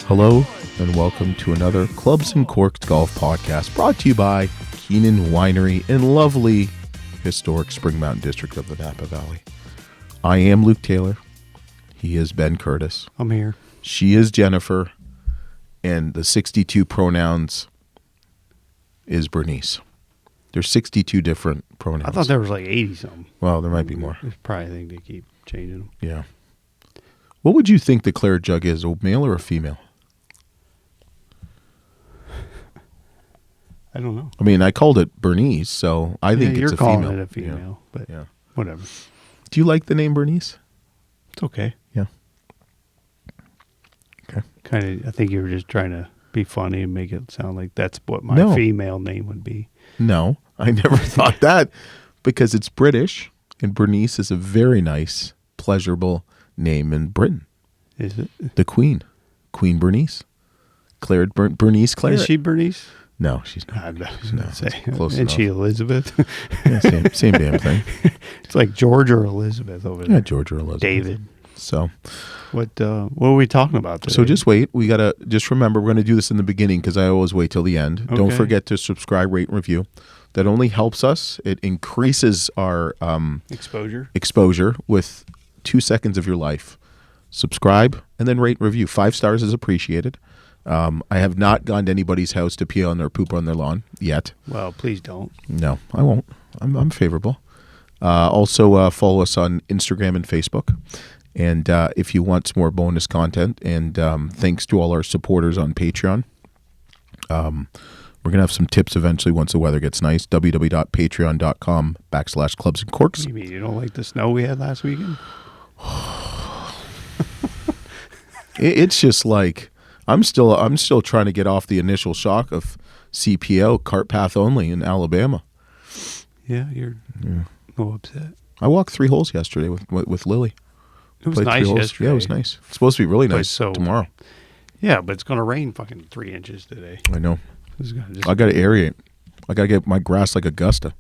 Hello and welcome to another Clubs and Corks golf podcast brought to you by Keenan Winery in lovely historic Spring Mountain District of the Napa Valley. I am Luke Taylor. He is Ben Curtis. I'm here. She is Jennifer. And the 62 pronouns is Bernice. There's 62 different pronouns. I thought there was like 80-something. Well, there might be more. It's probably a thing to keep changing them. Yeah. What would you think the claret jug is, a male or a female? I don't know. I mean, I called it Bernice, so I think it's a female. You're calling it a female, but whatever. Do you like the name Bernice? It's okay. Yeah. Okay. Kind of. I think you were just trying to be funny and make it sound like that's what my female name would be. No, I never thought that because it's British, and Bernice is a very nice, pleasurable name in Britain. Is it? The Queen. Queen Bernice. Bernice Claret. Is she Bernice? No, she's not. I was going to say. Close Isn't she Elizabeth? Yeah, same damn thing. It's like George or Elizabeth over there. Yeah, George or Elizabeth. David. So, what are we talking about today? So just wait. We got to just remember we're going to do this in the beginning because I always wait till the end. Okay. Don't forget to subscribe, rate, and review. That only helps us. It increases our exposure with 2 seconds of your life. Subscribe and then rate and review. 5 stars is appreciated. I have not gone to anybody's house to pee on their poop on their lawn yet. Well, please don't. No, I won't. I'm favorable. Also, follow us on Instagram and Facebook. And if you want some more bonus content, and thanks to all our supporters on Patreon, we're going to have some tips eventually once the weather gets nice. www.patreon.com/clubs and corks. You mean you don't like the snow we had last weekend? It's just like I'm still trying to get off the initial shock of CPO, cart path only in Alabama. Yeah, you're no upset. I walked 3 holes yesterday with Lily. It was nice yesterday. Yeah, it was nice. It's supposed to be really nice tomorrow. Yeah, but it's going to rain fucking 3 inches today. I know. I got to aerate. I got to get my grass like Augusta.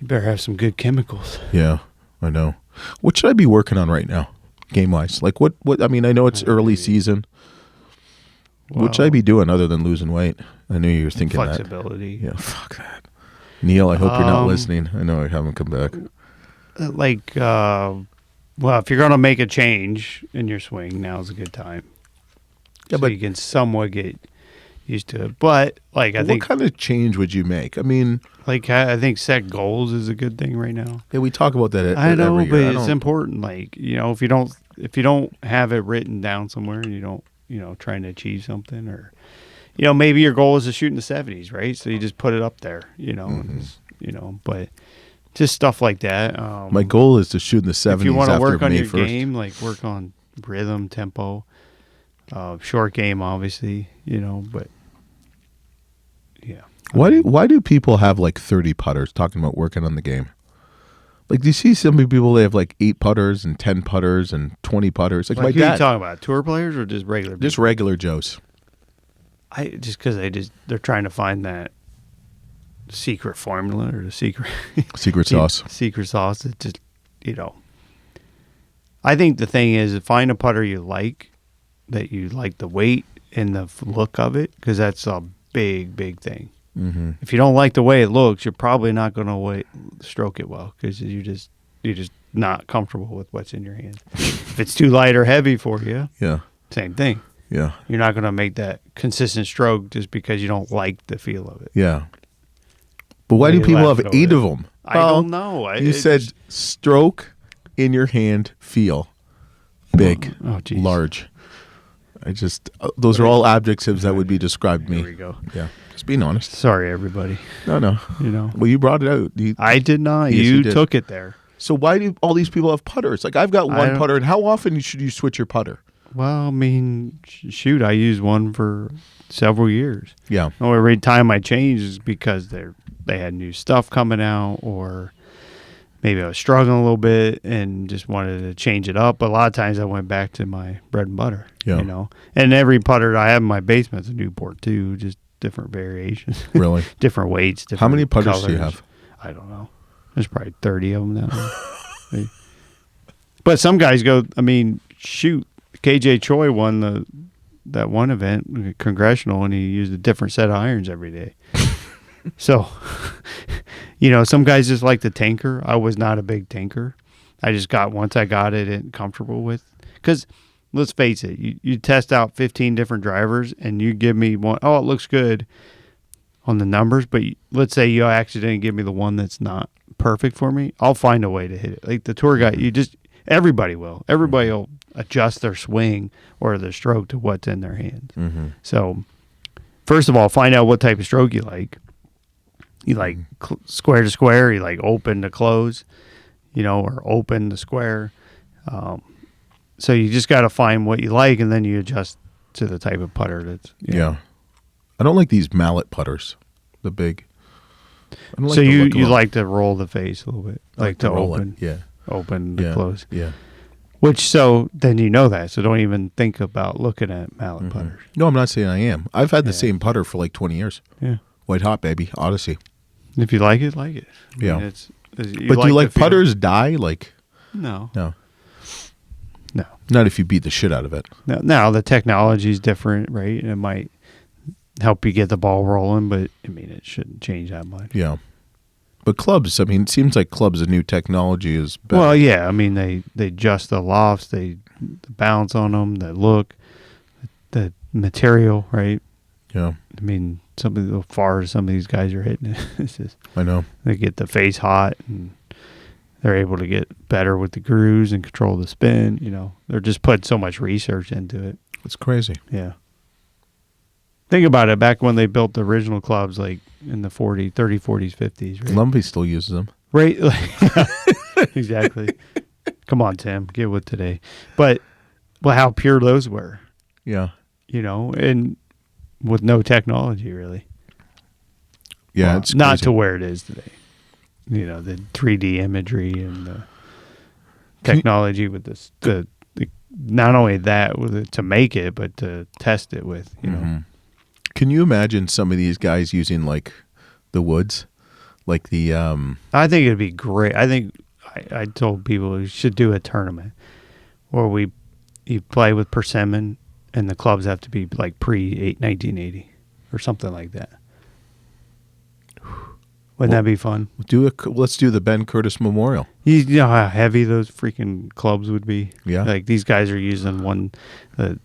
You better have some good chemicals. Yeah, I know. What should I be working on right now, game-wise? Like what? I mean, I know it's early season. Well, what should I be doing other than losing weight? I knew you were thinking flexibility. Yeah, fuck that. Neil, I hope you're not listening. I know I haven't come back. Well, if you're going to make a change in your swing, now's a good time. Yeah, so you can somewhat get used to it. But I think, what kind of change would you make? I mean, I think set goals is a good thing right now. Yeah, we talk about that. I know, every year. But it's important. If you don't have it written down somewhere, and you don't, trying to achieve something, or maybe your goal is to shoot in the 70s, right? So you just put it up there, but. Just stuff like that. My goal is to shoot in the 70s. If you want to work on your 1st. game, work on rhythm, tempo, short game, obviously, but yeah. Why do people have 30 putters talking about working on the game? Do you see some people, they have 8 putters and 10 putters and 20 putters? Who are you talking about? Tour players or just regular people? Just regular Joes. Because they're trying to find that secret formula or the secret sauce. Secret sauce. It just, I think the thing is find a putter you like, that you like the weight and the look of it, because that's a big, big thing. Mm-hmm. If you don't like the way it looks, you're probably not going to stroke it well, because you're just not comfortable with what's in your hand. If it's too light or heavy for you, same thing. Yeah, you're not going to make that consistent stroke just because you don't like the feel of it. Yeah. But why do people have 8 of them? I don't know. You said stroke, in your hand, feel, big, large. Those are all adjectives that would be described me. There we go. Yeah, just being honest. Sorry, everybody. No. Well, you brought it out. I did not. Yes, you took it there. So why do all these people have putters? I've got one putter, and how often should you switch your putter? Well, I mean, shoot, I used one for several years. Yeah. Every time I changed is because they had new stuff coming out, or maybe I was struggling a little bit and just wanted to change it up. But a lot of times I went back to my bread and butter, And every putter I have in my basement is a Newport too, just different variations. Really? Different weights. Different How many putters colors. do you have? I don't know. There's probably 30 of them now. But some guys go, shoot, KJ Choi won that one event, Congressional, and he used a different set of irons every day. So, some guys just like to tinker. I was not a big tinker. Once I got it and comfortable with, because let's face it, you test out 15 different drivers and you give me one, it looks good on the numbers, but let's say you accidentally give me the one that's not perfect for me, I'll find a way to hit it. Like the tour guy, everybody will adjust their swing or their stroke to what's in their hands. Mm-hmm. So first of all, find out what type of stroke you like. You like square to square, you like open to close, or open to square. So you just got to find what you like, and then you adjust to the type of putter that's. Yeah. I don't like these mallet putters, the big. I don't like so you like to roll the face a little bit, like to open. Yeah. Open to close. Yeah. Then you know that, so don't even think about looking at mallet putters. No, I'm not saying I am. I've had the same putter for like 20 years. Yeah. White hot, baby. Odyssey. If you like it, like it. Yeah. But do you like putters die? Like No. Not if you beat the shit out of it. Now the technology's different, right? And it might help you get the ball rolling, but it shouldn't change that much. Yeah. But clubs, it seems like clubs, the new technology is better. Well, yeah. they adjust the lofts, the bounce on them, the look, the material, right? Yeah. Some of the far some of these guys are hitting it. It's just, I know. They get the face hot and they're able to get better with the grooves and control the spin. They're just putting so much research into it. It's crazy. Yeah. Think about it. Back when they built the original clubs, like in the 30s, 40s, 50s. Right? Lumpy still uses them. Right. Exactly. Come on, Tim. Get with today. But how pure those were. Yeah. And with no technology, really. Yeah, it's not crazy. to where it is today. The 3D imagery and the technology with the not only that with it to make it, but to test it with. Can you imagine some of these guys using like the woods, like the? I think it'd be great. I think I told people we should do a tournament where you play with persimmon. And the clubs have to be like pre-1980 or something like that. Wouldn't that be fun? Let's do the Ben Curtis Memorial. You know how heavy those freaking clubs would be? Yeah. Like these guys are using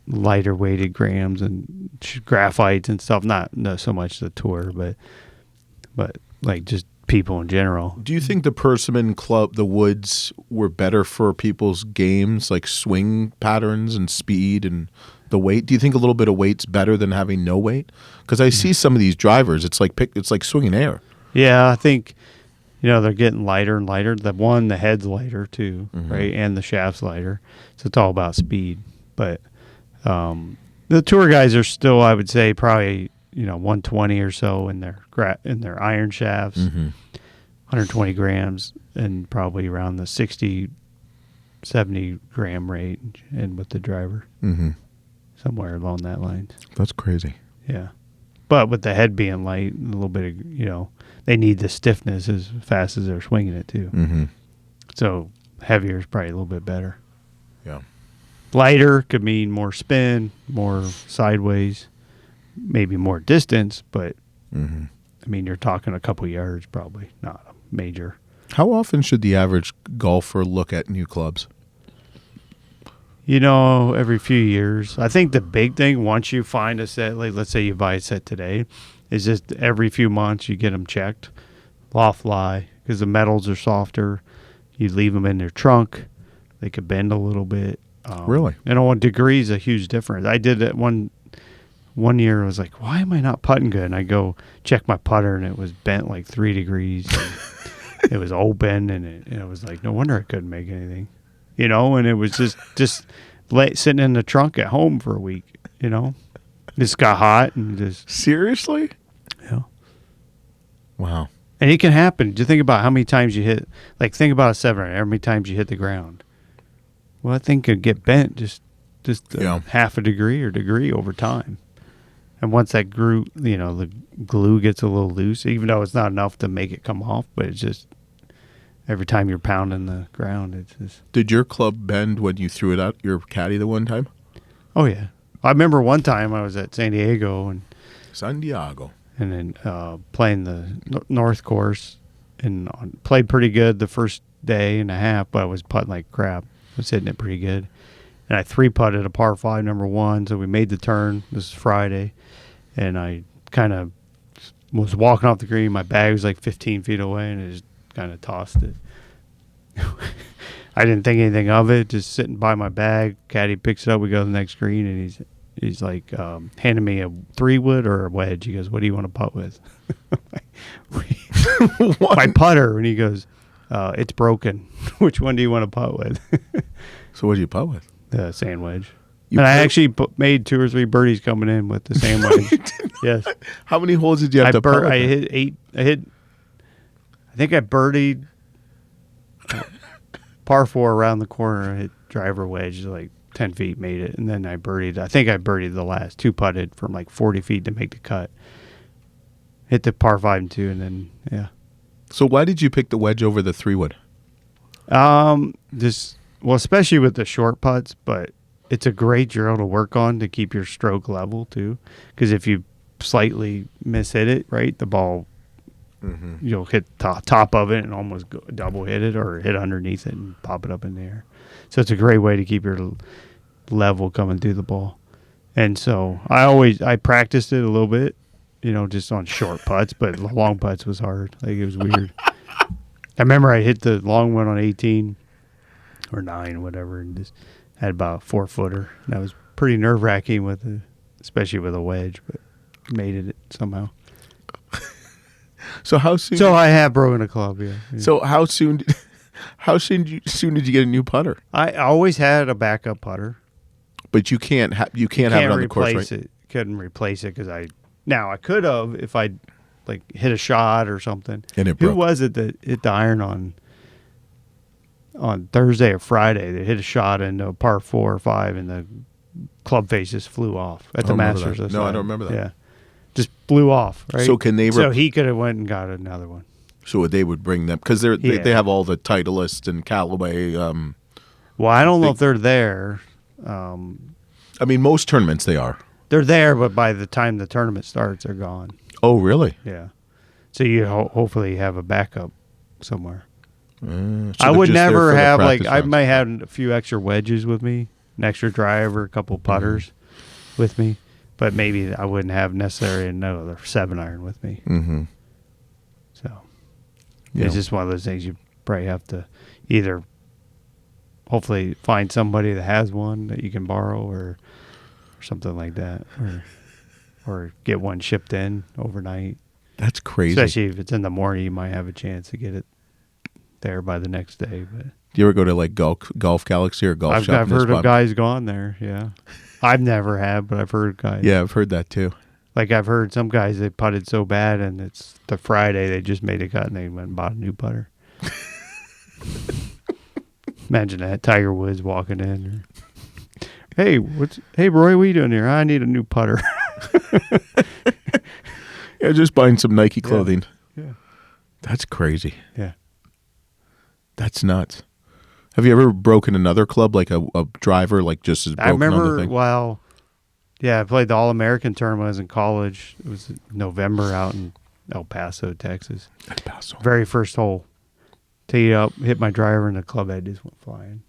lighter weighted grams and graphites and stuff. Not so much the tour, but like just people in general. Do you think the Persimmon Club, the woods, were better for people's games, like swing patterns and speed and the weight? Do you think a little bit of weight's better than having no weight? Because I see some of these drivers, it's like swinging air. Yeah, I think they're getting lighter and lighter. The head's lighter too, right? And the shaft's lighter, so it's all about speed. But the tour guys are still, I would say, probably 120 or so in their iron shafts, 120 grams, and probably around the 60, 70 gram range, and with the driver. Somewhere along that line. That's crazy. Yeah. But with the head being light, a little bit of, they need the stiffness as fast as they're swinging it too. So heavier is probably a little bit better. Yeah. Lighter could mean more spin, more sideways, maybe more distance, but you're talking a couple yards probably, not a major. How often should the average golfer look at new clubs? Every few years. I think the big thing, once you find a set, like let's say you buy a set today, is just every few months you get them checked, loft lie, because the metals are softer. You leave them in their trunk. They could bend a little bit. Really? And on degrees, a huge difference. I did it one year. I was like, why am I not putting good? And I go check my putter, and it was bent like 3 degrees. It was open, and it was like, no wonder I couldn't make anything. And it was just sitting in the trunk at home for a week, Just got hot and just... Seriously? Yeah. Wow. And it can happen. Just think about how many times you hit... Like, think about a 7-iron, how many times you hit the ground. Well, that thing could get bent just half a degree or degree over time. And once that the glue gets a little loose, even though it's not enough to make it come off, but it's just... Every time you're pounding the ground, it's just... Did your club bend when you threw it out your caddy the one time? Oh yeah, I remember one time I was at San Diego and then playing the North course and played pretty good the first day and a half, but I was putting like crap. I was hitting it pretty good, and I 3-putted a par 5 number 1. So we made the turn. This is Friday, and I kind of was walking off the green. My bag was like 15 feet away, and I just kind of tossed it. I didn't think anything of it, just sitting by my bag. Caddy picks it up. We go to the next green, and he's like handing me a 3-wood or a wedge. He goes, "What do you want to putt with?" My putter, and he goes, "It's broken. Which one do you want to putt with?" So what did you putt with? The sand wedge. I actually made 2 or 3 birdies coming in with the sand wedge. Yes. How many holes did you have to putt with? I hit 8. I think I birdied par 4 around the corner. I hit driver wedge like 10 feet, made it, and then I think I birdied the last 2, putted from like 40 feet to make the cut. Hit the par 5 and 2, and then yeah. So why did you pick the wedge over the 3-wood? Especially with the short putts, but it's a great drill to work on to keep your stroke level too. Because if you slightly mishit it, right, the ball, you'll hit top of it and almost double hit it or hit underneath it and pop it up in the air. So it's a great way to keep your level coming through the ball. And so I practiced it a little bit, just on short putts, but long putts was hard. Like, it was weird. I remember I hit the long one on 18 or 9, whatever, and just had about a 4-footer. That was pretty nerve-wracking especially with a wedge, but made it somehow. So how soon? So I have broken a club, yeah. So how soon did you get a new putter? I always had a backup putter, but you can't have it on the course, right? Couldn't replace it because I could have if I like hit a shot or something. And it broke. Who was it that hit the iron on Thursday or Friday? They hit a shot into a par 4 or 5, and the club face just flew off at the Masters. No, I don't remember that. Yeah, just blew off. Right. So can they? So he could have went and got another one. So they would bring them because they have all the Titleist and Callaway. Well, I don't know if they're there. I mean, most tournaments they are. They're there, but by the time the tournament starts, they're gone. Oh, really? Yeah. So you hopefully have a backup somewhere. So I would never have I rounds. might have a few extra wedges with me, an extra driver, a couple putters with me, but maybe I wouldn't have necessarily another 7-iron with me. Mm-hmm. So it's just one of those things you probably have to either hopefully find somebody that has one that you can borrow or something like that, or get one shipped in overnight. That's crazy. Especially if it's in the morning, you might have a chance to get it there by the next day. But do you ever go to like Golf Galaxy or Golf Shop? I've heard of guys gone there. Yeah, I've never had, but I've heard guys. Yeah, I've heard that too. Like I've heard some guys they putted so bad, and it's the Friday they just made a cut and they went and bought a new putter. Imagine that, Tiger Woods walking in. Hey Roy, what are you doing here? I need a new putter. Yeah, just buying some Nike clothing. Yeah. That's crazy. Yeah. That's nuts. Have you ever broken another club, like a driver, like just as broken on the thing? I played the All-American tournament when I was in college. It was November out in El Paso, Texas. El Paso. Very first hole. Teed up, hit my driver, and the club head just went flying.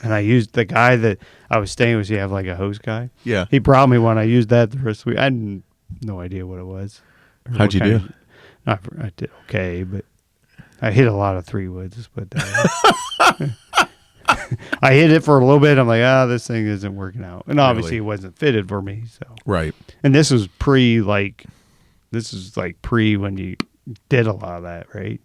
And I used the guy that I was staying with. You have like a host guy. Yeah. He brought me one. I used that the rest of the week. I had no idea what it was. How'd you do? I did okay, but I hit a lot of 3-woods. But I hit it for a little bit. I'm like, this thing isn't working out. And obviously it wasn't fitted for me. So right. And this was pre when you did a lot of that, right?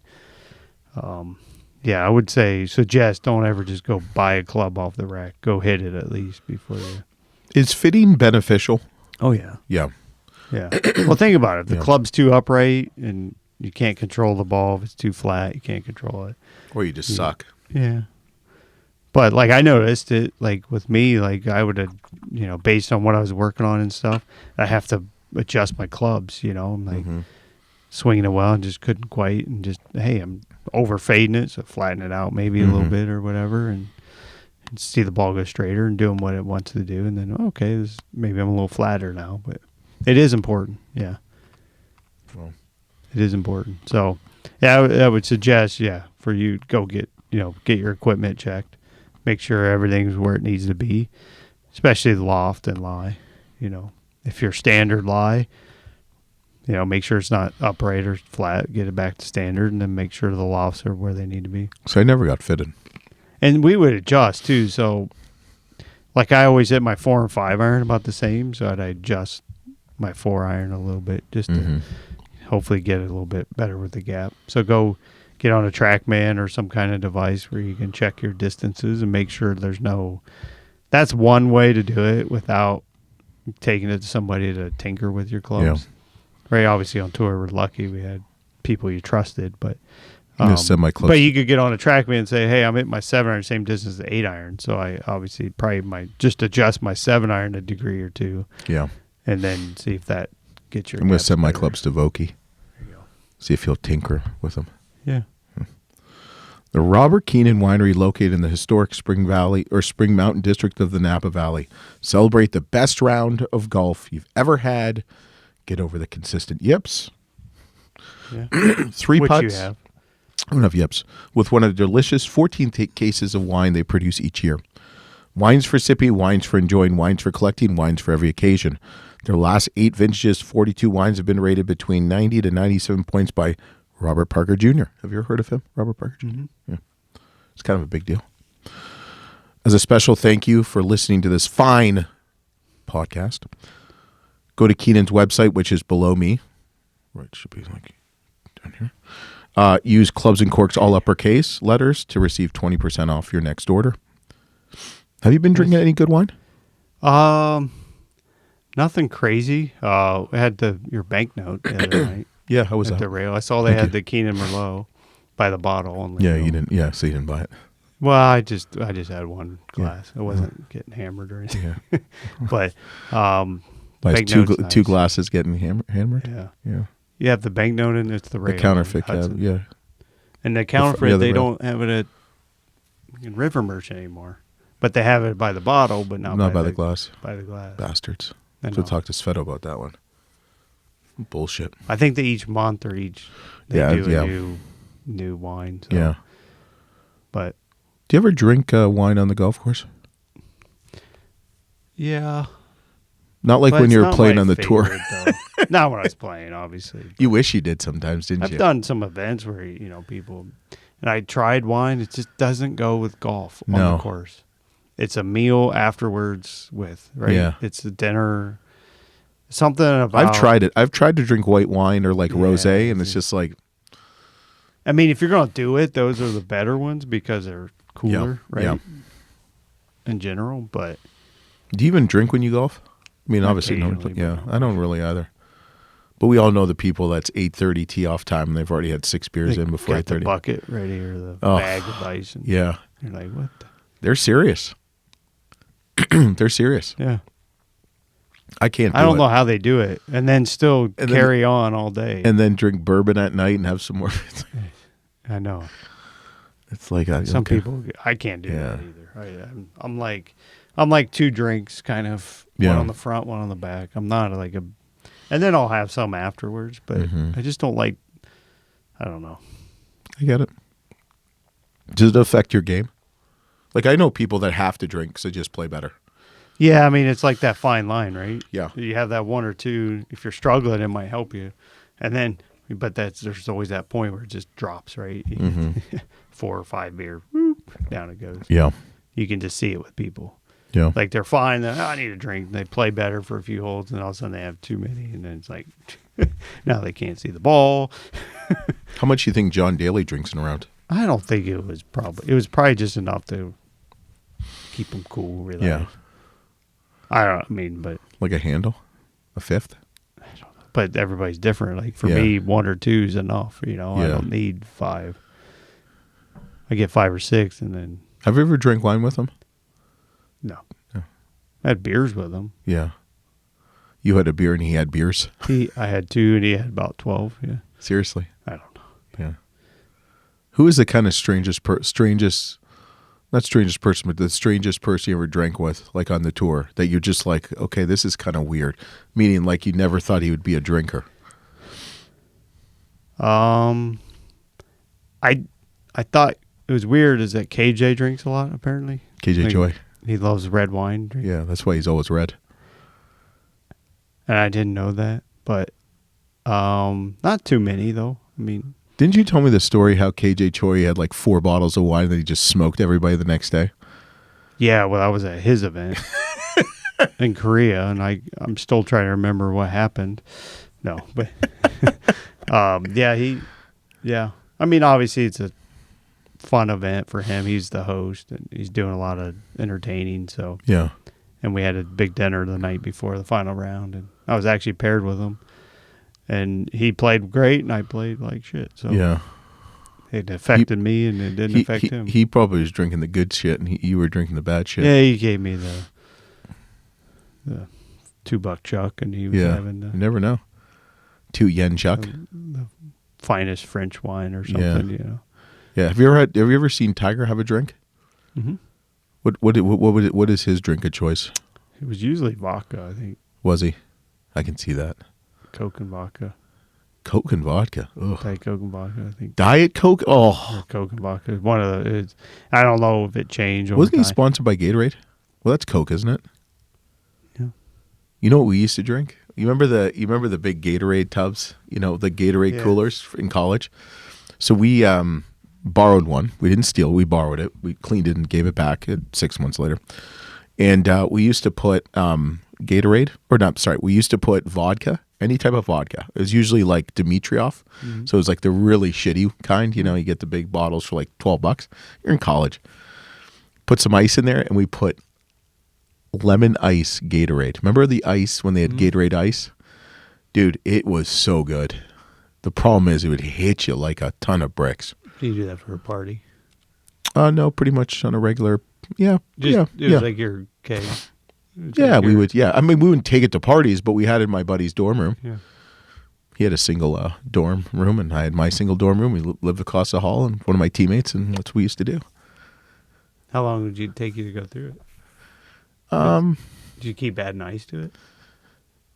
Yeah, I would suggest don't ever just go buy a club off the rack. Go hit it at least before you. Is fitting beneficial? Oh yeah. Yeah. Yeah. Well, think about it. If the club's too upright and you can't control the ball, if it's too flat, you can't control it. Or you just suck. Yeah. But like I noticed it, like with me, like I would have, based on what I was working on and stuff, I have to adjust my clubs. I'm like swinging it well and just couldn't quite, and just I'm over fading it, so flatten it out maybe a little bit or whatever, and see the ball go straighter and doing what it wants to do, and then okay, maybe I'm a little flatter now, but it is important. Yeah, well, it is important. So yeah, I would suggest for you to go get your equipment checked, make sure everything's where it needs to be, especially the loft and lie. If you're standard lie, make sure it's not upright or flat, get it back to standard, and then make sure the lofts are where they need to be. So I never got fitted. And we would adjust too. So, like I always hit my 4 and 5 iron about the same. So I'd adjust my 4 iron a little bit just to hopefully get it a little bit better with the gap. So go get on a TrackMan or some kind of device where you can check your distances and make sure there's no. That's one way to do it without taking it to somebody to tinker with your clubs. Yeah. Right. Obviously on tour we're lucky we had people you trusted, but. But you could get on a TrackMan and say, hey, I'm hitting my 7 iron, same distance as the 8 iron. So I obviously probably might just adjust my 7 iron a degree or two. Yeah. And then see if that gets your. I'm going to send my clubs to Vokey. There you go. See if he'll tinker with them. Yeah. The Robert Keenan Winery, located in the historic Spring Mountain district of the Napa Valley. Celebrate the best round of golf you've ever had. Get over the consistent yips. Yeah. 3 Which putts. You have. I don't have yips. With one of the delicious 14 cases of wine they produce each year. Wines for sipping, wines for enjoying, wines for collecting, wines for every occasion. Their last 8 vintages, 42 wines have been rated between 90 to 97 points by Robert Parker Jr. Have you ever heard of him, Robert Parker Jr.? Mm-hmm. Yeah. It's kind of a big deal. As a special thank you for listening to this fine podcast, go to Keenan's website, which is below me. Right, it should be like down here. Use Clubs and Corks all uppercase letters to receive 20% off your next order. Have you been drinking any good wine? Nothing crazy. I had your banknote the other night. Yeah, how was at that? The rail. I saw they had the Keenan Merlot by the bottle. Only yeah, you didn't. Yeah, so you didn't buy it. Well, I just had one glass. I wasn't getting hammered or anything. Yeah. But buys two glasses getting hammered. Yeah. Yeah. You have the banknote and it's the rail. The counterfeit, yeah. And the counterfeit, they don't have it in River Merchant anymore. But they have it by the bottle, but not by the glass. By the glass. Bastards. So talk to Sveto about that one. Bullshit. I think they each month or they do a new wine. So. Yeah. But do you ever drink wine on the golf course? Yeah. Not like when you're playing on the tour. Not when I was playing, obviously. You wish you did sometimes, didn't you? I've done some events where, people... And I tried wine. It just doesn't go with golf on the course. It's a meal afterwards right? Yeah. It's a dinner. Something about... I've tried it. I've tried to drink white wine or like rosé, and it's just like... I mean, if you're going to do it, those are the better ones because they're cooler, right? Yeah. In general, but... Do you even drink when you golf? I mean, obviously, no. Yeah, I don't really either. But we all know the people that's 8:30 tee off time, and they've already had 6 beers in before 8:30. The bucket ready or the bag of ice. And yeah. You're like, what? They're serious. They're serious. Yeah. I can't. I don't know how they do it, and then still carry on all day, and then drink bourbon at night and have some more. I know. It's like some people. I can't do that either. I'm like 2 drinks, kind of one on the front, one on the back. I'm not like a. And then I'll have some afterwards, but I just don't like, I don't know. I get it. Does it affect your game? Like, I know people that have to drink because they just play better. Yeah, I mean, it's like that fine line, right? Yeah. You have that 1 or 2. If you're struggling, it might help you. And then, but there's always that point where it just drops, right? 4 or 5 beer, whoop, down it goes. Yeah. You can just see it with people. Yeah. Like they're fine. I need a drink. And they play better for a few holes, and all of a sudden they have too many, and then it's like now they can't see the ball. How much do you think John Daly drinks in a round? I don't think it was probably just enough to keep him cool. Really. Yeah. But like a handle, a fifth. I don't know. But everybody's different. Like for me, 1 or 2 is enough. I don't need 5. I get 5 or 6, and then. Have you ever drank wine with him? No. I had beers with him. Yeah. You had a beer and he had beers? I had 2 and he had about 12, yeah. Seriously? I don't know. Yeah. Who is the kind of strangest Not strangest person, but the strangest person you ever drank with, like on the tour, that you're just like, okay, this is kind of weird. Meaning, like you never thought he would be a drinker. I thought it was weird is that KJ drinks a lot, apparently. KJ Joy. He loves red wine. Yeah, that's why he's always red. And I didn't know that, but not too many, though. I mean... Didn't you tell me the story how KJ Choi had like 4 bottles of wine and he just smoked everybody the next day? Yeah, well, I was at his event in Korea, and I'm still trying to remember what happened. No, but yeah. I mean, obviously, it's a fun event for him. He's the host, and he's doing a lot of entertaining. So yeah, and we had a big dinner the night before the final round, and I was actually paired with him. And he played great, and I played like shit. So yeah, it affected me, and it didn't affect him. He probably was drinking the good shit, and you were drinking the bad shit. Yeah, he gave me the $2 chuck, and he was having you never know. 2 yen chuck, the finest French wine or something. You know. Yeah. Have you ever seen Tiger have a drink? Mm-hmm. What is his drink of choice? It was usually vodka, I think. Was he? I can see that. Coke and vodka. Coke and vodka. Ugh. Diet Coke and vodka, I think. Diet Coke? Oh. Or Coke and vodka. One of the... I don't know if it changed over Wasn't he time. sponsored by Gatorade? Well, that's Coke, isn't it? Yeah. You know what we used to drink? You remember the big Gatorade tubs? You know, the Gatorade coolers in college? So we borrowed one. We didn't steal. We borrowed it. We cleaned it and gave it back 6 months later. And we used to put Gatorade, we used to put vodka, any type of vodka. It was usually like Dimitrov. Mm-hmm. So it was like the really shitty kind. You know, you get the big bottles for like $12. You're in college. Put some ice in there, and we put lemon ice Gatorade. Remember the ice when they had Gatorade ice? Dude, it was so good. The problem is it would hit you like a ton of bricks. Do you do that for a party? No, pretty much on a regular. Yeah, It was like your okay. Yeah, we would. Yeah, I mean, we wouldn't take it to parties, but we had it in my buddy's dorm room. Yeah, he had a single dorm room, and I had my single dorm room. We lived across the hall, and one of my teammates, and that's what we used to do. How long would it take you to go through it? Did you keep adding ice to it,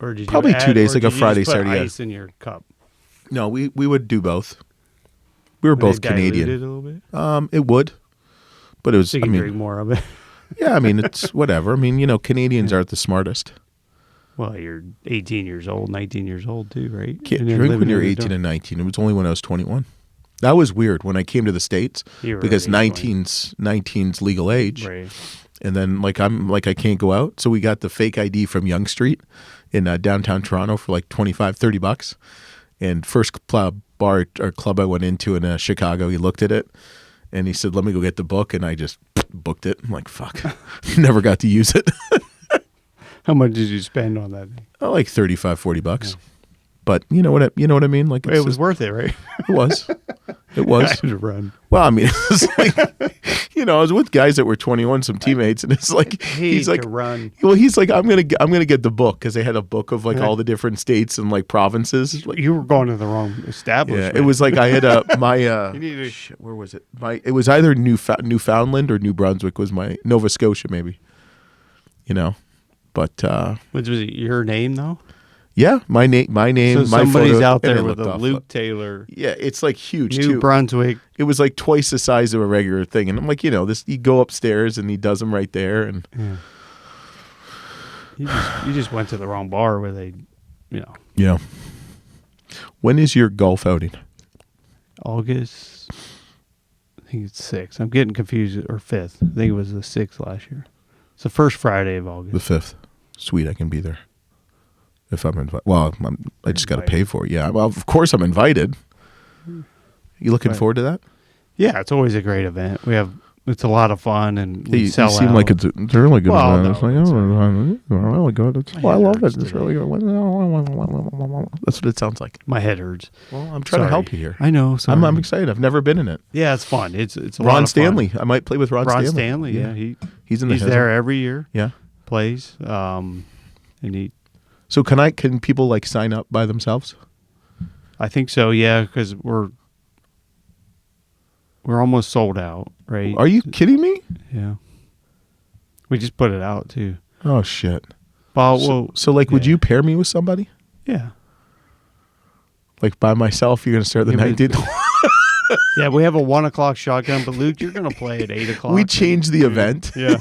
or did you probably 2 days, like a Friday, Saturday? Ice in your cup. No, we would do both. We were both Canadian. It a little bit. It would, but it was. So you can drink more of it. Yeah, I mean, it's whatever. I mean, you know, Canadians aren't the smartest. Well, you're 18 years old, 19 years old too, right? Can't drink when you're 18 and 19. It was only when I was 21. That was weird when I came to the States because 19's legal age. Right. And then I can't go out. So we got the fake ID from Yonge Street in downtown Toronto for like $25-$30. And first bar or club I went into in Chicago, he looked at it and he said, "Let me go get the book." And I just booked it. I'm like, fuck. Never got to use it. How much did you spend on that? Like $35-$40. Yeah. But you know what I mean? Like it was worth it, right? It was. It was. I had to run. Well, I mean, it's like, you know, I was with guys that were 21, some teammates, and it's like he's like, run. Well, he's like, I'm gonna get the book because they had a book of like all the different states and like provinces. Like, you were going to the wrong establishment. Yeah, it was like I had my where was it? It was either Newfoundland or New Brunswick was my Nova Scotia maybe. You know, but was it your name though? Yeah, my name, so my somebody's photo, out there with a Luke Taylor. Yeah, it's like huge. New Brunswick. It was like twice the size of a regular thing, and I'm like, you know, this. You go upstairs and he does them right there, and you just went to the wrong bar where they, you know. Yeah. When is your golf outing? August. I think it's 6th. I'm getting confused, or 5th. I think it was the 6th last year. It's the first Friday of August. The 5th. Sweet, I can be there. If I'm invited. Well, I just got to pay for it. Yeah, well, of course I'm invited. You looking forward to that? Yeah, it's always a great event. It's a lot of fun, and we sell out. You seem like it's a really good event. No, it's like, really good. I love it. It's really good. That's what it sounds like. My head hurts. Well, I'm trying to help you here. I know. I'm excited. I've never been in it. Yeah, it's fun. It's a Ron lot of Stanley. fun. I might play with Ron Stanley. Yeah, he's there every year. Yeah, plays. And he. So can people like sign up by themselves? I think so. Yeah, because we're almost sold out, right? Are you kidding me? Yeah. We just put it out too. Oh shit. Well, so like, would you pair me with somebody? Yeah. Like by myself, you're gonna start the night, dude. Yeah, we have a 1:00 shotgun, but Luke, you're gonna play at 8:00. We changed the event. Yeah.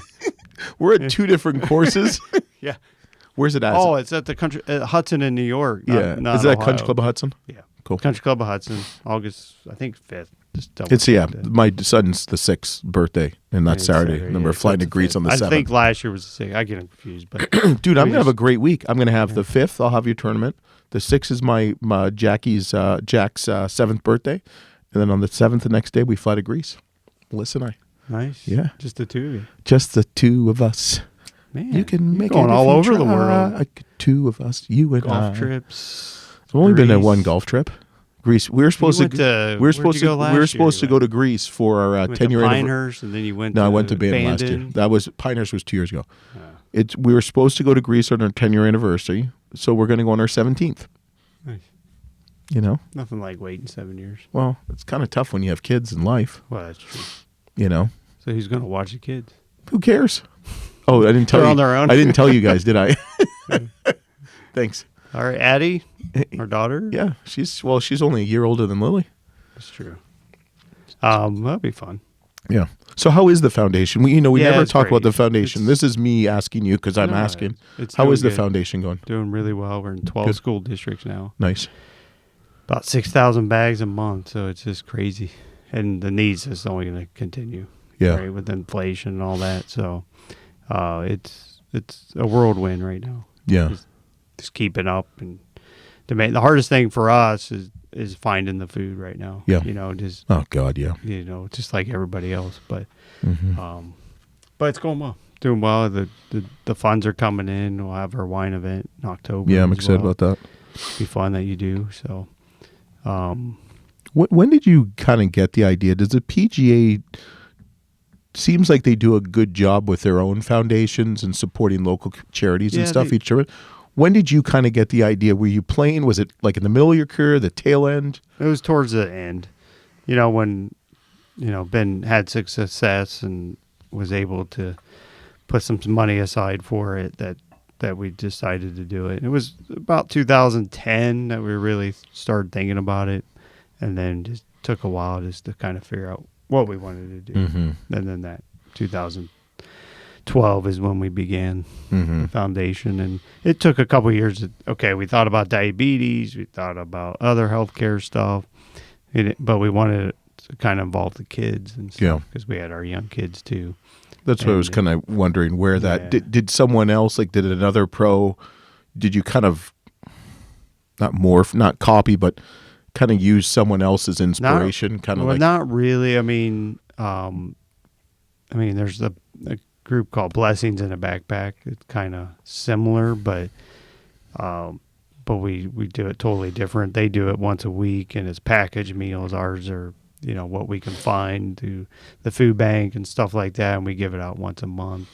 We're at 2 different courses. Yeah. Where's it at? Oh, it's at the country Hudson in New York. Is that Country Club of Hudson? Yeah. Cool. Country Club of Hudson, August, I think 5th. It's my son's the 6th birthday, and that's Saturday. And then we're flying to Greece on the 7th. I think last year was the 6th. I get confused, but dude, I'm gonna have a great week. I'm gonna have the 5th. I'll have your tournament. The 6th is my Jack's 7th birthday, and then on the 7th, the next day, we fly to Greece. Melissa and I. Nice. Yeah. Just the two of you. Just the two of us. Man, you can make going all over the world. 2 of us, you and golf I. trips. I've only been at one golf trip. Greece. We were supposed to go to Greece for our 10-year anniversary. Pinehurst, and then you went. I went to Bandon last year. That was Pinehurst was 2 years ago. We were supposed to go to Greece on our 10-year anniversary, so we're going to go on our 17th. Nice. You know, nothing like waiting 7 years. Well, it's kind of tough when you have kids in life. Well, that's true. You know. So who's going to watch the kids? Who cares? Oh, I didn't tell you. On their own. I didn't tell you guys, did I? Thanks. All right, Addie, our daughter. Yeah, she's only a year older than Lily. That's true. That'll be fun. Yeah. So how is the foundation? We never talk about the foundation. This is me asking you because I'm asking. How is the foundation going? Doing really well. We're in 12 school districts now. Nice. About 6,000 bags a month, so it's just crazy. And the needs is only going to continue. Yeah. Right, with inflation and all that. So it's a whirlwind right now. Yeah. Just keeping up, and the hardest thing for us is finding the food right now. Yeah. Just oh God, yeah. Just like everybody else, but but it's going well, doing well. The funds are coming in. We'll have our wine event in October. Yeah, I'm excited about that. Be fun that you do. So, when did you kind of get the idea? Does the PGA seems like they do a good job with their own foundations and supporting local charities and stuff each other? When did you kind of get the idea? Were you playing? Was it like in the middle of your career, the tail end? It was towards the end. When Ben had success and was able to put some money aside for it, that we decided to do it. It was about 2010 that we really started thinking about it, and then just took a while just to kind of figure out what we wanted to do. And then that 2012 is when we began the foundation, and it took a couple of years. We thought about diabetes, we thought about other healthcare stuff, but we wanted to kind of involve the kids and stuff because we had our young kids too. That's what I was kind of wondering where that did someone else, like did another pro, did you kind of not morph, not copy, but kind of use someone else's inspiration? Not really. I mean, there's a group called Blessings in a Backpack. It's kind of similar, but we do it totally different. They do it once a week, and it's packaged meals. Ours are, what we can find through the food bank and stuff like that, and we give it out once a month.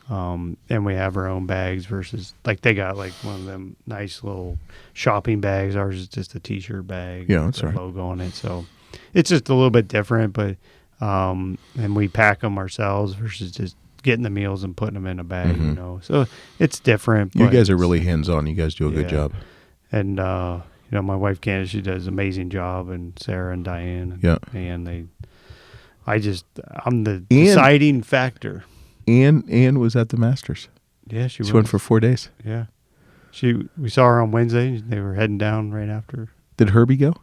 And we have our own bags versus like they got like one of them nice little shopping bags. Ours is just a t-shirt bag. Yeah, that's right. Logo on it. So it's just a little bit different, but and we pack them ourselves versus just getting the meals and putting them in a bag, So it's different. You guys are really hands-on. You guys do a good job. And my wife Candace, she does an amazing job, and Sarah and Diane. Yeah. And I'm the deciding factor. Anne was at the Masters. Yeah, she went for 4 days. Yeah. We saw her on Wednesday. They were heading down right after. Did Herbie go?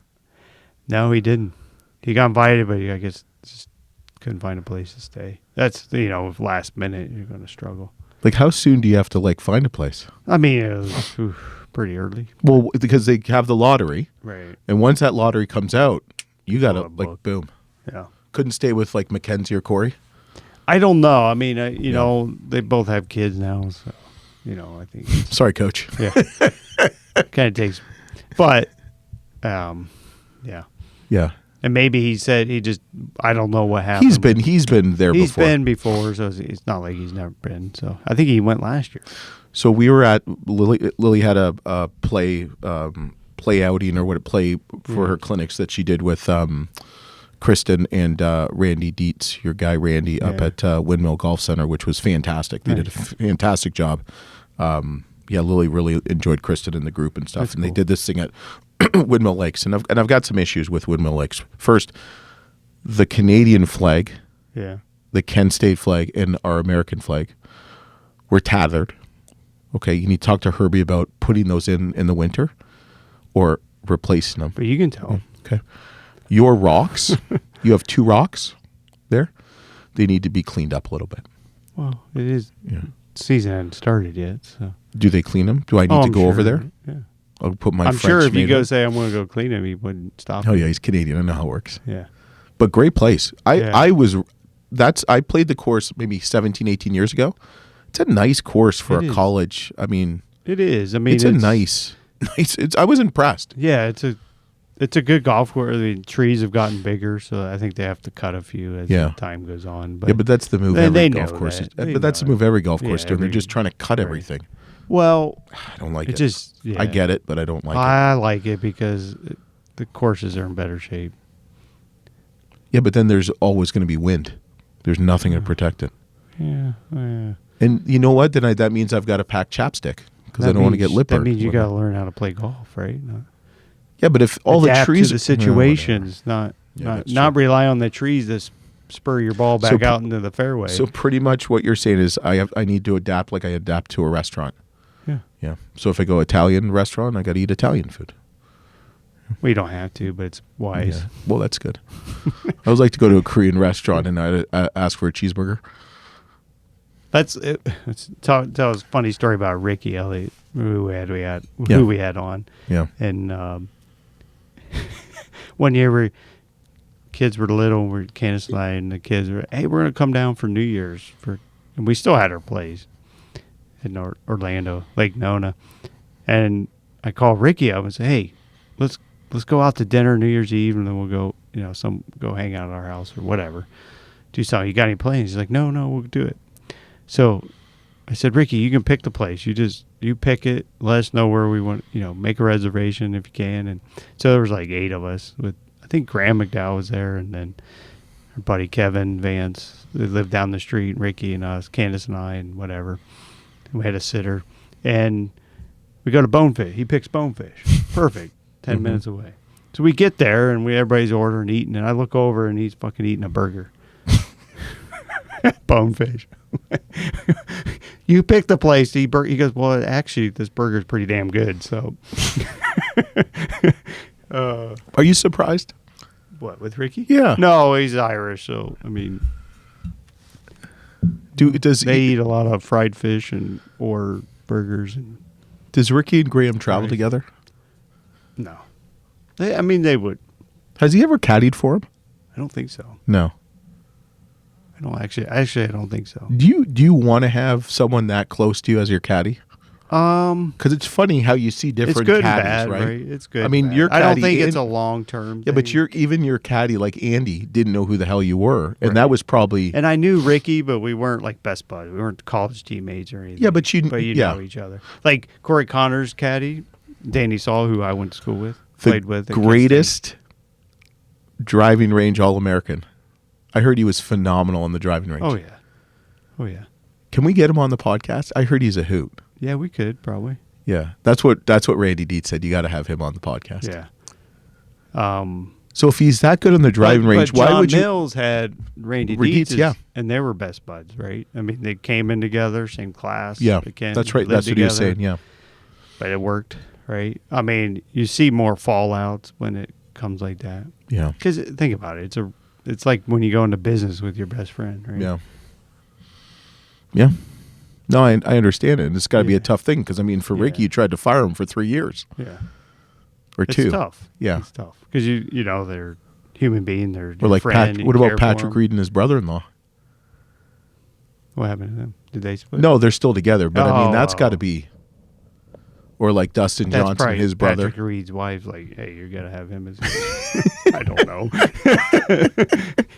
No, he didn't. He got invited, but I guess just couldn't find a place to stay. That's, last minute, you're going to struggle. Like, how soon do you have to, find a place? I mean, it was pretty early. Well, because they have the lottery. Right. And once that lottery comes out, you got to, boom. Yeah. Couldn't stay with, Mackenzie or Corey? I don't know. I mean, they both have kids now, so, I think. Sorry, Coach. Yeah. Kind of takes. But, yeah. Yeah. And maybe he said I don't know what happened. He's been there before. He's been before, so it's not like he's never been. So I think he went last year. So we were at Lily had a play outing or play for her clinics that she did with Kristen and Randy Dietz, your guy Randy, up at Windmill Golf Center, which was fantastic. They did a fantastic job. Lily really enjoyed Kristen and the group and stuff. They did this thing at Windmill Lakes, and I've got some issues with Windmill Lakes. First, the Canadian flag, the Kent State flag, and our American flag were tethered. Okay, you need to talk to Herbie about putting those in the winter or replacing them. But you can tell. Okay. Your rocks, you have 2 rocks there. They need to be cleaned up a little bit. Well, it is. Yeah. Season hadn't started yet. So. Do they clean them? Do I need to go over there? Yeah. I'll put my I'm French sure if you go in. say I'm going to go clean him, he wouldn't stop. Oh, yeah, he's Canadian. I know how it works. Yeah. But great place. I played the course maybe 17, 18 years ago. It's a nice course for a college. I mean, it is. I mean, it's a nice. I was impressed. Yeah, it's a good golf course. I mean, trees have gotten bigger, so I think they have to cut a few as time goes on. But but that's the move every golf course. But that's the move every golf course doing. They're just trying to cut everything. Well, I don't like it. I get it, but I don't like it. I like it because the courses are in better shape. Yeah, but then there's always going to be wind. There's nothing to protect it. Yeah. And you know what? Then that means I've got to pack chapstick because I don't want to get lip burn. That means you got to learn how to play golf, right? Yeah, but if all adapt the trees to the situations, not rely on the trees to spur your ball back out into the fairway. So pretty much what you're saying is I need to adapt like I adapt to a restaurant. Yeah. So if I go Italian restaurant, I got to eat Italian food. We don't have to, but it's wise. Yeah. Well, that's good. I always like to go to a Korean restaurant and I ask for a cheeseburger. That's it. Tell us a funny story about Ricky Elliott, who we had on. Yeah. And one year kids were little, Candace and I, and the kids were, hey, we're going to come down for New Year's and we still had our place in Orlando, Lake Nona. And I called Ricky up and said, hey, let's go out to dinner New Year's Eve, and then we'll go, go hang out at our house or whatever. Do something. You got any plans? He's like, no, we'll do it. So I said, Ricky, you can pick the place. You pick it. Let us know where we want, make a reservation if you can. And so there was like 8 of us with, I think Graham McDowell was there, and then our buddy Kevin Vance, they lived down the street, Ricky and us, Candace and I, and whatever. We had a sitter, and we go to Bonefish. He picks Bonefish. Perfect. 10 minutes away. So we get there, and everybody's ordering, eating, and I look over, and he's fucking eating a burger. Bonefish. You pick the place. He goes, well, actually, this burger's pretty damn good. So, are you surprised? What, with Ricky? Yeah. No, he's Irish, so I mean, they eat a lot of fried fish or burgers. And does Ricky and Graham travel together? No. They would. Has he ever caddied for him? I don't think so. No. I don't actually. I don't think so. Do you want to have someone that close to you as your caddy? Because it's funny how you see different good caddies, and bad, right? It's good. I mean, your caddy, I don't think it's a long term. Yeah, but even your caddy, like Andy, didn't know who the hell you were, and that was probably. And I knew Ricky, but we weren't like best buds. We weren't college teammates or anything. Yeah, but you know each other. Like Corey Connor's caddy, Danny Saul, who I went to school with, played with. The greatest driving range All-American. I heard he was phenomenal on the driving range. Oh yeah. Can we get him on the podcast? I heard he's a hoot. Yeah, we could probably. Yeah, that's what Randy Dietz said. You got to have him on the podcast. Yeah. So if he's that good on the driving range, why would you? Mills had Randy Dietz, and they were best buds, right? I mean, they came in together, same class. Yeah, that's right. That's what he was saying. Yeah, but it worked, right? I mean, you see more fallouts when it comes like that. Yeah, because think about it. It's like when you go into business with your best friend, right? Yeah. Yeah. No, I understand it. And it's got to be a tough thing because, I mean, for Ricky, you tried to fire him for 3 years. Yeah. Or 2. It's tough. Yeah. It's tough because, they're human being. They're or like friend. What about Patrick Reed and his brother-in-law? What happened to them? Did they split? No, they're still together. But, I mean, that's got to be. Or like Dustin Johnson, his brother. Patrick Reed's wife's like, hey, you're going to have him as I don't know.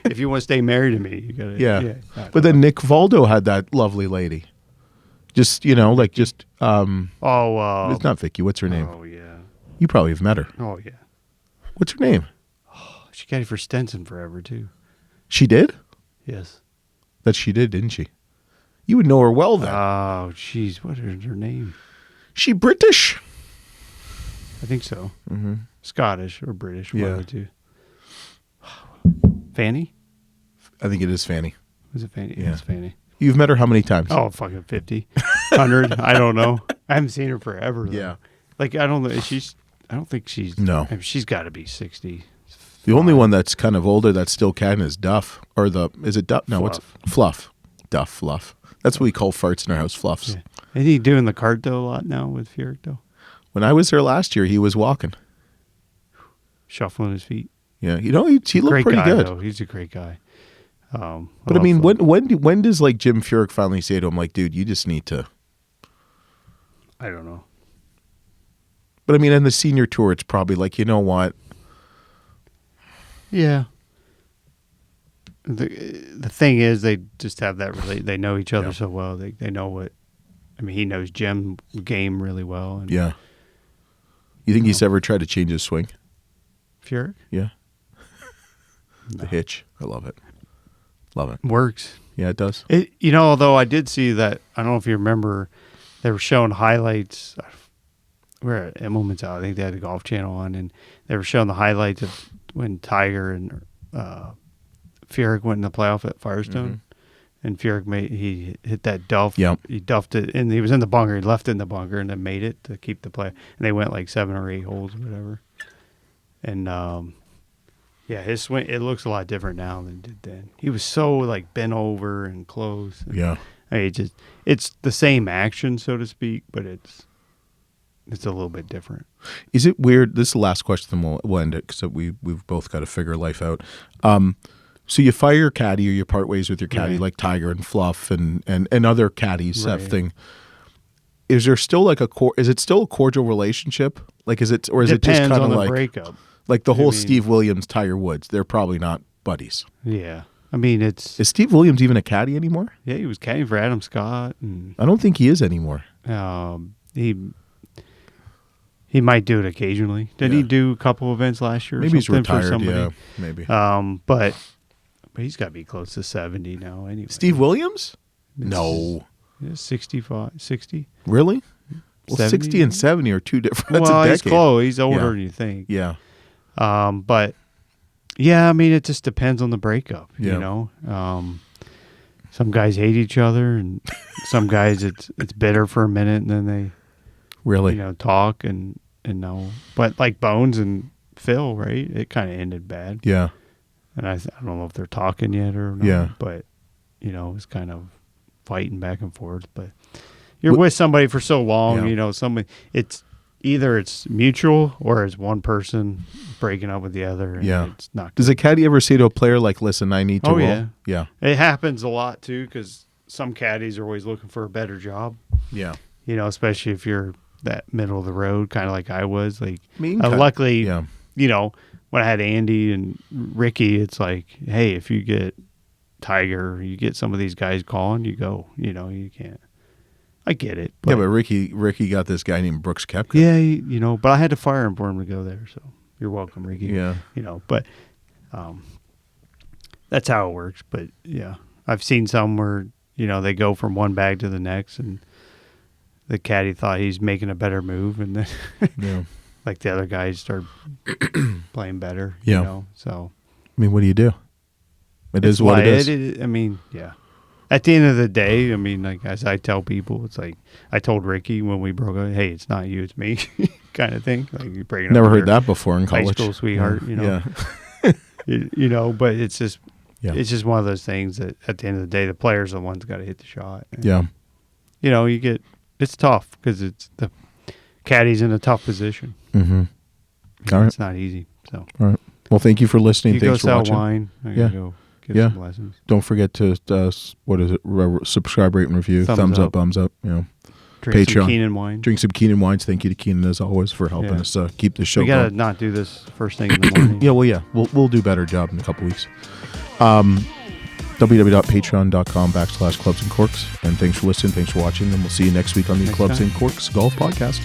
If you want to stay married to me, you got to. Yeah. But then Nick Valdo had that lovely lady. Just, it's not Vicky. What's her name? Oh, yeah. You probably have met her. Oh, yeah. What's her name? She caddied for Stenson forever, too. She did? Yes. That she did, didn't she? You would know her well then. Oh, jeez. What is her name? She British? I think so. Mm-hmm. Scottish or British, one of the two. Fanny? I think it is Fanny. Was it Fanny? Yeah. It's Fanny. You've met her how many times? Oh, fucking 50. 100. I don't know. I haven't seen her forever, though. Yeah. Like, I don't think she's... No. I mean, she's got to be 60. The only one that's kind of older that's still caddying is Duff. Or is it Duff? No, Fluff. it's Fluff. Duff, Fluff. That's what we call farts in our house, Fluffs. Yeah. Is he doing the cart, though, a lot now with Furyk, though? When I was there last year, he was walking. Shuffling his feet. Yeah, he looked pretty guy, good. Though. He's a great guy. But I mean, when does like Jim Furyk finally say to him, like, dude, you just need to... I don't know. But I mean, in the senior tour, it's probably like, you know what? Yeah. The thing is, they just have that they know each other so well. They know what. I mean, he knows Jim's game really well. And, yeah. You think he's ever tried to change his swing? Furyk? Yeah. No. The hitch. I love it. Love it. Works. Yeah, it does. Although I did see that, I don't know if you remember, they were showing highlights. We're at Immelman's out. I think they had the Golf Channel on, and they were showing the highlights of when Tiger and Furyk went in the playoff at Firestone. Mm-hmm. And Furyk he hit that duff. Yep. He duffed it, and he was in the bunker. He left it in the bunker and then made it to keep the play. And they went like 7 or 8 holes or whatever. And his swing, it looks a lot different now than it did then. He was so like bent over and close. And, yeah. I mean, it's the same action, so to speak, but it's a little bit different. Is it weird? This is the last question, then we'll end it because we've both got to figure life out. So you fire your caddy or you part ways with your caddy, like Tiger and Fluff and other caddies, that thing. Is there still like is it still a cordial relationship? Like, is it just kind of like breakup? Like the whole Steve Williams, Tiger Woods, they're probably not buddies. Yeah. I mean, is Steve Williams even a caddy anymore? Yeah, he was caddying for Adam Scott. And, I don't think he is anymore. He might do it occasionally. Did he do a couple events last year? Maybe he's retired. Yeah, maybe. But he's got to be close to 70 now. Anyway, Steve Williams? No, 65, 60. Really? Well, 70? 60 and 70 are two different. That's a decade. He's close. He's older than you think. Yeah. But yeah, I mean, it just depends on the breakup. You know, some guys hate each other, and some guys it's bitter for a minute, and then they really talk and no. But like Bones and Phil, right? It kind of ended bad. Yeah. And I don't know if they're talking yet or not. Yeah. But it's kind of fighting back and forth. But you're with somebody for so long, somebody it's mutual or it's one person breaking up with the other. And it's not good. Does a caddy ever say to a player like, "Listen, I need to"? Yeah. It happens a lot too because some caddies are always looking for a better job. Yeah. Especially if you're that middle of the road, kind of like I was. Like, luckily, when I had Andy and Ricky, it's like, hey, if you get Tiger, you get some of these guys calling, you go. You can't. I get it. But Ricky got this guy named Brooks Koepka. Yeah, but I had to fire him for him to go there. So you're welcome, Ricky. Yeah. But that's how it works. But yeah, I've seen some where they go from one bag to the next, and the caddy thought he's making a better move, and then like the other guys start playing better. So I mean, what do you do? It is what it is. I mean, yeah. At the end of the day, I mean, like as I tell people, it's like I told Ricky when we broke up, hey, it's not you, it's me, kind of thing. Like you breaking Never up heard that before in college. High school sweetheart, Yeah. But it's just one of those things that at the end of the day, the players are the ones got to hit the shot. And, it's tough because it's the caddy's in a tough position. Mm-hmm. All right. It's not easy. So all right. Well, thank you for listening. Thanks for watching. Wine. I gotta go get some lessons. Don't forget to subscribe, rate, and review. Thumbs up, thumbs up. Drink Patreon. Some Keenan wine. Drink some Keenan wines. Thank you to Keenan as always for helping us keep the show going. We gotta not do this first thing in the morning. We'll do a better job in a couple weeks. www.patreon.com/Clubs and Corks. And thanks for listening. Thanks for watching. And we'll see you next week on the Clubs and Corks Golf Podcast.